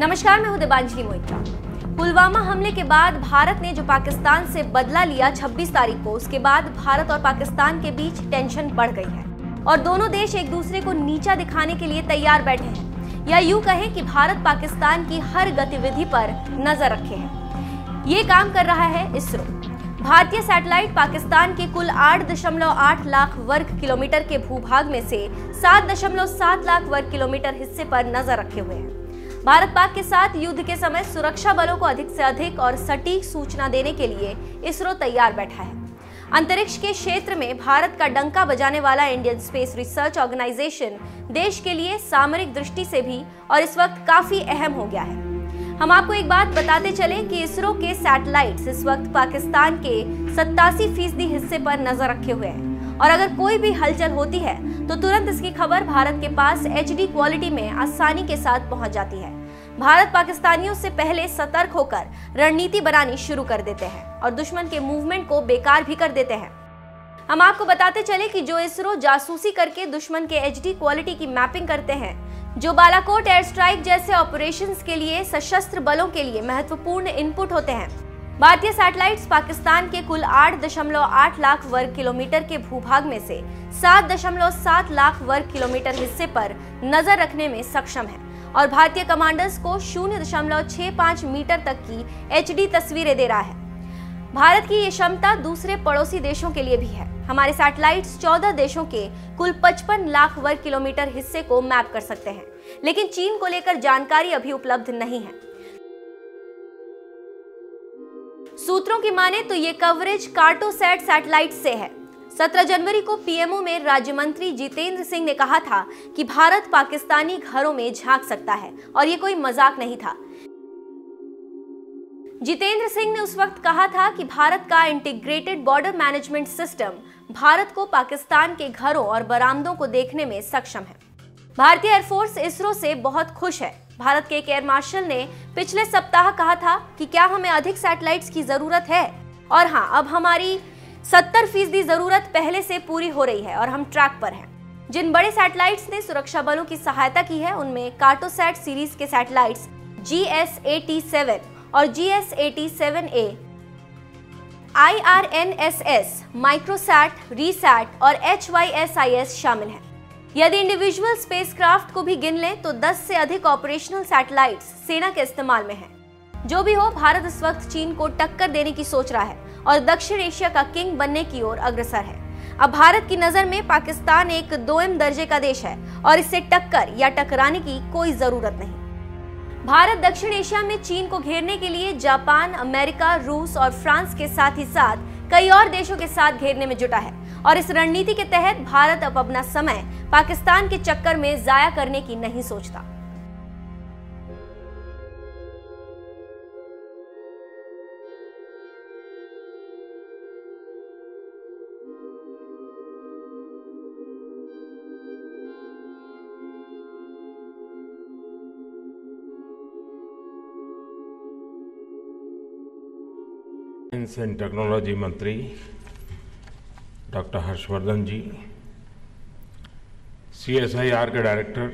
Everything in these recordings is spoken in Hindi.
नमस्कार, मैं हूं देबांजलि मोइत्रा। पुलवामा हमले के बाद भारत ने जो पाकिस्तान से बदला लिया 26 तारीख को, उसके बाद भारत और पाकिस्तान के बीच टेंशन बढ़ गई है और दोनों देश एक दूसरे को नीचा दिखाने के लिए तैयार बैठे हैं, या यूं कहें कि भारत पाकिस्तान की हर गतिविधि पर नजर रखे है। ये काम कर रहा है इसरो। भारतीय सैटेलाइट पाकिस्तान के कुल 8.8 लाख वर्ग किलोमीटर के भूभाग में से 7.7 लाख वर्ग किलोमीटर हिस्से पर नजर रखे हुए हैं। भारत पाक के साथ युद्ध के समय सुरक्षा बलों को अधिक से अधिक और सटीक सूचना देने के लिए इसरो तैयार बैठा है। अंतरिक्ष के क्षेत्र में भारत का डंका बजाने वाला इंडियन स्पेस रिसर्च ऑर्गेनाइजेशन देश के लिए सामरिक दृष्टि से भी और इस वक्त काफी अहम हो गया है। हम आपको एक बात बताते चलें कि इसरो के सैटेलाइट्स इस वक्त पाकिस्तान के 87% हिस्से पर नजर रखे हुए हैं और अगर कोई भी हलचल होती है तो तुरंत इसकी खबर भारत के पास HD क्वालिटी में आसानी के साथ पहुंच जाती है। भारत पाकिस्तानियों से पहले सतर्क होकर रणनीति बनानी शुरू कर देते हैं और दुश्मन के मूवमेंट को बेकार भी कर देते हैं। हम आपको बताते चले कि जो इसरो जासूसी करके दुश्मन के HD क्वालिटी की मैपिंग करते हैं, जो बालाकोट एयर स्ट्राइक जैसे ऑपरेशंस के लिए सशस्त्र बलों के लिए महत्वपूर्ण इनपुट होते हैं, भारतीय सैटेलाइट्स पाकिस्तान के कुल 8.8 लाख वर्ग किलोमीटर के भूभाग में से 7.7 लाख वर्ग किलोमीटर हिस्से पर नजर रखने में सक्षम है और भारतीय कमांडर्स को 0.65 मीटर तक की HD तस्वीरें दे रहा है। भारत की ये क्षमता दूसरे पड़ोसी देशों के लिए भी है। हमारे सैटेलाइट्स 14 देशों के कुल 55 लाख वर्ग किलोमीटर हिस्से को मैप कर सकते हैं, लेकिन चीन को लेकर जानकारी अभी उपलब्ध नहीं है। सूत्रों की माने तो ये कवरेज कार्टोसैट सैटेलाइट से है। 17 जनवरी को पीएमओ में राज्य मंत्री जितेंद्र सिंह ने कहा था कि भारत पाकिस्तानी घरों में झांक सकता है और ये कोई मजाक नहीं था। जितेंद्र सिंह ने उस वक्त कहा था कि भारत का integrated border management system Bharat को पाकिस्तान के घरों और बरामदों को देखने में सक्षम है। भारतीय एयरफोर्स इसरो से बहुत खुश है। भारत के एक एयर मार्शल ने पिछले सप्ताह कहा था कि क्या हमें अधिक सैटेलाइट्स की जरूरत है, और हाँ, अब हमारी 70% जरूरत पहले से पूरी हो रही है और हम ट्रैक पर हैं। जिन बड़े सैटेलाइट्स ने सुरक्षा बलों की सहायता की है उनमें कार्टोसैट सीरीज के सैटेलाइट्स GS-87 और GS-87A, IRNSS, माइक्रोसैट, रीसैट और HYSIS शामिल हैं। यदि इंडिविजुअल स्पेसक्राफ्ट को भी गिन लें तो 10 से अधिक ऑपरेशनल सैटेलाइट्स सेना के इस्तेमाल में हैं। जो भी हो, भारत इस वक्त चीन को टक्कर देने की सोच रहा है और दक्षिण एशिया का किंग बनने की ओर अग्रसर है। अब भारत की नजर में पाकिस्तान एक 2M दर्जे का देश है और इससे टक्कर या टकराने की कोई जरूरत नहीं। भारत दक्षिण एशिया में चीन को घेरने के लिए जापान, अमेरिका, रूस और फ्रांस के साथ ही साथ कई और देशों के साथ घेरने में जुटा है और इस रणनीति के तहत भारत अब अपना समय पाकिस्तान के चक्कर में जाया करने की नहीं सोचता। साइंस एंड टेक्नोलॉजी मंत्री डॉक्टर हर्षवर्धन जी, CSIR के director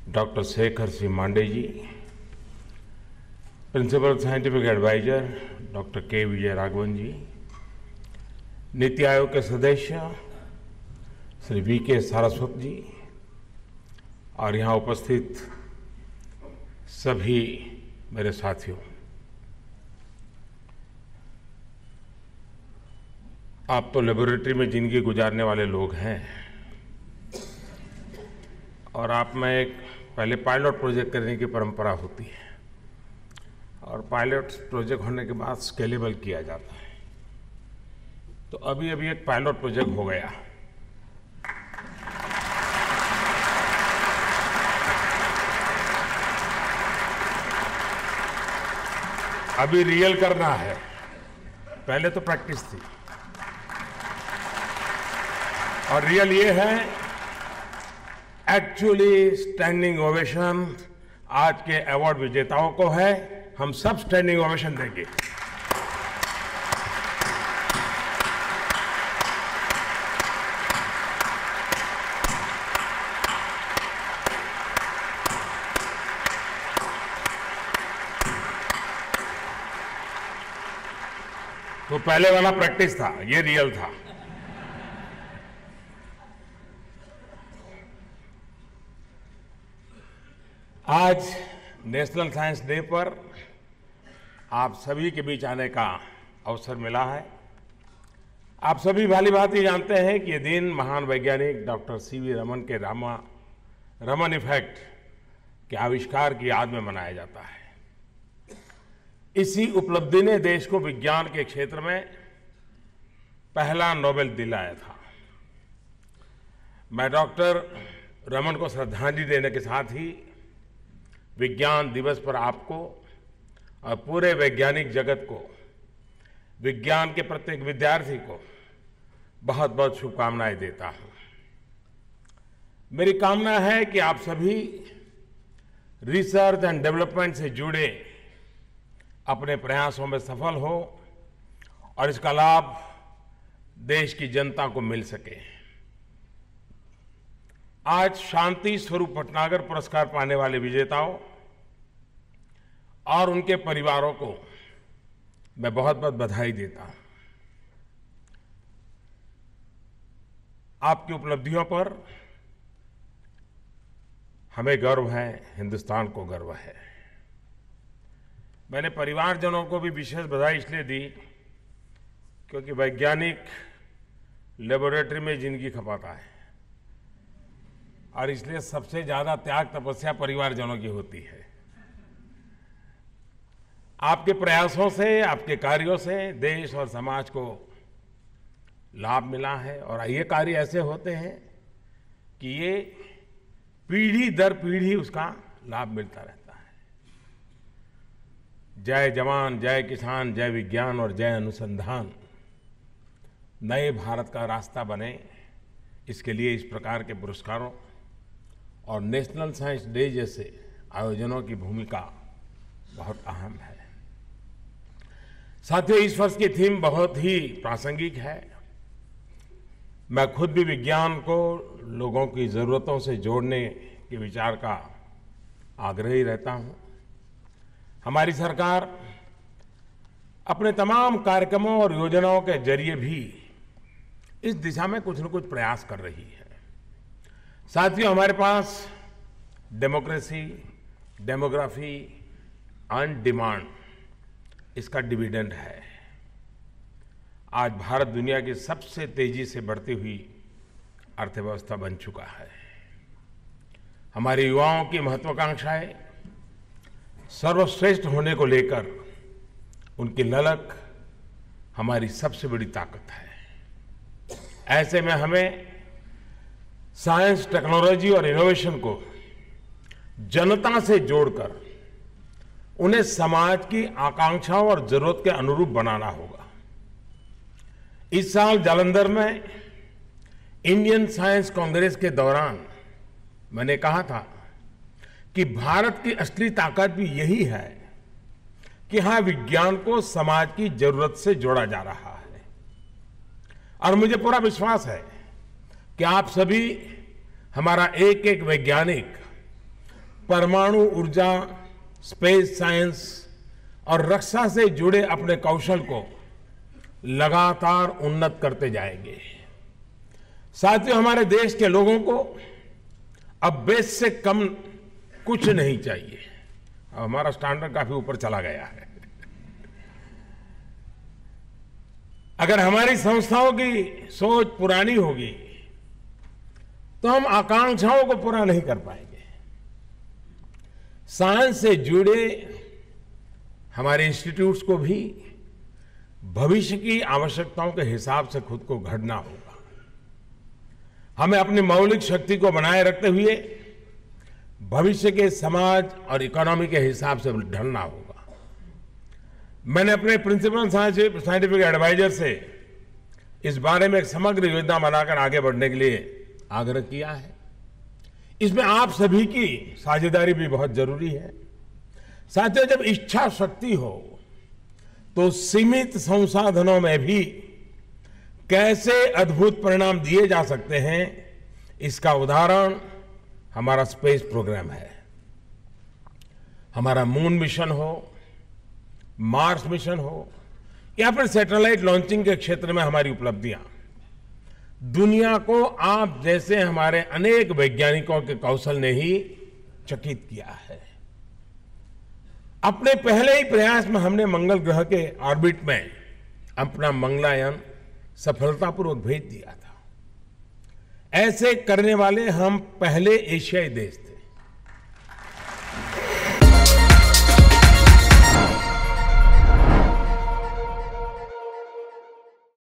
doctor Shekhar C Mande ji, principal scientific adviser doctor K Vijay Raghavan ji, Niti Aayog के सदस्य श्री VK सारस्वत जी और यहाँ उपस्थित सभी मेरे साथियों, आप तो लेबोरेटरी में जिंदगी गुजारने वाले लोग हैं और आप में एक पहले पायलट प्रोजेक्ट करने की परंपरा होती है और पायलट प्रोजेक्ट होने के बाद स्केलेबल किया जाता है। तो अभी एक पायलट प्रोजेक्ट हो गया। अभी रियल करना है, पहले तो प्रैक्टिस थी और रियल ये है एक्चुअली स्टैंडिंग ओवेशन आज के अवार्ड विजेताओं को है। हम सब स्टैंडिंग ओवेशन देंगे। वो पहले वाला प्रैक्टिस था, ये रियल था। आज नेशनल साइंस डे पर आप सभी के बीच आने का अवसर मिला है। आप सभी भली भांति जानते हैं कि ये दिन महान वैज्ञानिक डॉक्टर सीवी रमन के रमन इफेक्ट के आविष्कार की याद में मनाया जाता है। इसी उपलब्धि ने देश को विज्ञान के क्षेत्र में पहला नोबेल दिलाया था। मैं डॉक्टर रमन को श्रद्धांजलि देने के साथ ही विज्ञान दिवस पर आपको और पूरे वैज्ञानिक जगत को, विज्ञान के प्रत्येक विद्यार्थी को बहुत बहुत शुभकामनाएं देता हूं। मेरी कामना है कि आप सभी रिसर्च एंड डेवलपमेंट से जुड़े अपने प्रयासों में सफल हो और इसका लाभ देश की जनता को मिल सके। आज शांति स्वरूप भटनागर पुरस्कार पाने वाले विजेताओं और उनके परिवारों को मैं बहुत बहुत बधाई देता हूं। आपकी उपलब्धियों पर हमें गर्व है, हिंदुस्तान को गर्व है। मैंने परिवारजनों को भी विशेष बधाई इसलिए दी क्योंकि वैज्ञानिक लेबोरेटरी में जिंदगी खपाता है और इसलिए सबसे ज्यादा त्याग तपस्या परिवारजनों की होती है। आपके प्रयासों से, आपके कार्यों से देश और समाज को लाभ मिला है और ये कार्य ऐसे होते हैं कि ये पीढ़ी दर पीढ़ी उसका लाभ मिलता रहता है। जय जवान, जय किसान, जय विज्ञान और जय अनुसंधान नए भारत का रास्ता बने, इसके लिए इस प्रकार के पुरस्कारों और नेशनल साइंस डे जैसे आयोजनों की भूमिका बहुत अहम है। साथियों, इस वर्ष की थीम बहुत ही प्रासंगिक है। मैं खुद भी विज्ञान को लोगों की जरूरतों से जोड़ने के विचार का आग्रही रहता हूं। हमारी सरकार अपने तमाम कार्यक्रमों और योजनाओं के जरिए भी इस दिशा में कुछ न कुछ प्रयास कर रही है। साथियों, हमारे पास डेमोक्रेसी, डेमोग्राफी एंड डिमांड, इसका डिविडेंड है। आज भारत दुनिया की सबसे तेजी से बढ़ती हुई अर्थव्यवस्था बन चुका है। हमारे युवाओं की महत्वाकांक्षाएं सर्वश्रेष्ठ होने को लेकर उनकी ललक हमारी सबसे बड़ी ताकत है। ऐसे में हमें साइंस, टेक्नोलॉजी और इनोवेशन को जनता से जोड़कर उन्हें समाज की आकांक्षाओं और जरूरत के अनुरूप बनाना होगा। इस साल जालंधर में इंडियन साइंस कांग्रेस के दौरान मैंने कहा था कि भारत की असली ताकत भी यही है कि हां, विज्ञान को समाज की जरूरत से जोड़ा जा रहा है। और मुझे पूरा विश्वास है कि आप सभी, हमारा एक एक वैज्ञानिक परमाणु ऊर्जा, स्पेस साइंस और रक्षा से जुड़े अपने कौशल को लगातार उन्नत करते जाएंगे। साथियों, हमारे देश के लोगों को अब बेस से कम कुछ नहीं चाहिए। अब हमारा स्टैंडर्ड काफी ऊपर चला गया है। अगर हमारी संस्थाओं की सोच पुरानी होगी तो हम आकांक्षाओं को पूरा नहीं कर पाएंगे। साइंस से जुड़े हमारे इंस्टीट्यूट्स को भी भविष्य की आवश्यकताओं के हिसाब से खुद को घड़ना होगा। हमें अपनी मौलिक शक्ति को बनाए रखते हुए भविष्य के समाज और इकोनॉमी के हिसाब से ढलना होगा। मैंने अपने प्रिंसिपल साइंटिफिक एडवाइजर से इस बारे में एक समग्र योजना बनाकर आगे बढ़ने के लिए आग्रह किया है। इसमें आप सभी की साझेदारी भी बहुत जरूरी है। साथियों, जब इच्छा शक्ति हो तो सीमित संसाधनों में भी कैसे अद्भुत परिणाम दिए जा सकते हैं, इसका उदाहरण हमारा स्पेस प्रोग्राम है। हमारा मून मिशन हो, मार्स मिशन हो या फिर सैटेलाइट लॉन्चिंग के क्षेत्र में हमारी उपलब्धियां दुनिया को आप जैसे हमारे अनेक वैज्ञानिकों के कौशल ने ही चकित किया है। अपने पहले ही प्रयास में हमने मंगल ग्रह के ऑर्बिट में अपना मंगलयान सफलतापूर्वक भेज दिया था। ऐसे करने वाले हम पहले एशियाई देश थे।